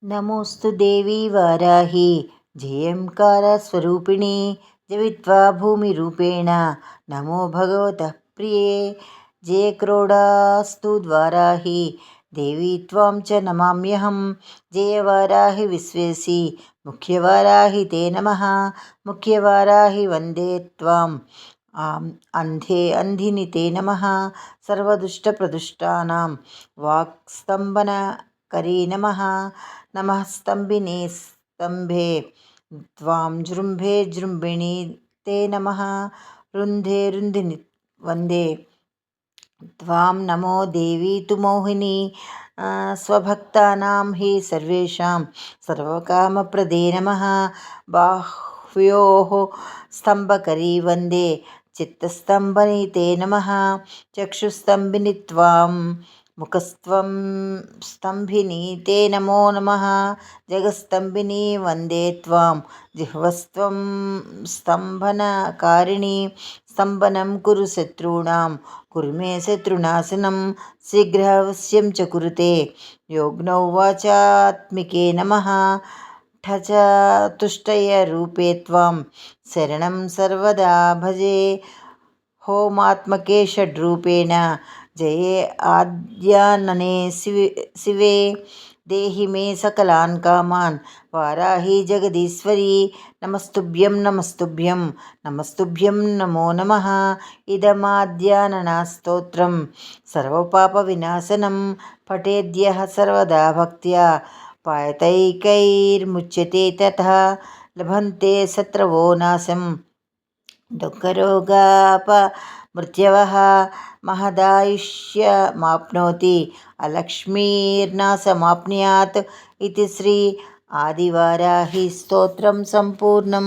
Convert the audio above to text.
నమోస్తు దేవి వారాహి జయంకారస్వరూపిణి జవిత్వా భూమిరూపేణ నమో భగవతః ప్రియే జయక్రోడాస్తు వారాహి దేవి త్వాం చ నమామ్యహం జయవారాహి విశ్వేసి ముఖ్యవారాహి తే నమః ముఖ్యవారాహి వందే త్వాం అంధే అంధిని తే నమః సర్వదుష్టప్రదుష్టానాం వాక్స్తంభనకరీ నమః నమః స్తంభినే స్తభే త్వాం జృంభే జృంభిణి తే నమః రుంధే రుంధిని వందే త్వాం నమో దేవీ తు మోహిని స్వభక్తానాం హి సర్వేషాం సర్వకామప్రదే నమః బాహ్వ్యోః స్తంభకరీ వందే చిత్తస్తంభని తే నమః చక్షుస్తంభిని త్వాం ముఖస్త్వం స్తంభిని తే నమో నమః జగస్తంభిని వందే త్వాం జిహ్వస్త్వం స్తంభనకారిణి స్తంభనం కురు శత్రూణాం కురు మే శత్రునాశనం శీఘ్రవశ్యం చ కురుతే యోగ్నౌ వాచాత్మికే నమః ఠచ తుష్టయ రూపే త్వాం శరణం సర్వదా భజే హోమాత్మకే షడ్రూపేణ జయే ఆద్యాననే శివే దేహి మే సకలాన్ కామాన్ వారాహి జగదీశ్వరి నమస్తుభ్యం నమస్తుభ్యం నమస్తుభ్యం నమో నమః ఇదమాద్యాననా స్తోత్రం సర్వపాపవినాశనం పఠేద్యః సర్వదా భక్త్యా పాయతైకైర్ముచ్యతే తతః లభంతే శత్రవో నాశం దుఃఖరోగాపమృత్యవః మహదాయుష్యమాప్నోతి అలక్ష్మీర్నాశమాప్నుయాత్ ఇది శ్రీ ఆదివారాహి స్తోత్రం సంపూర్ణం.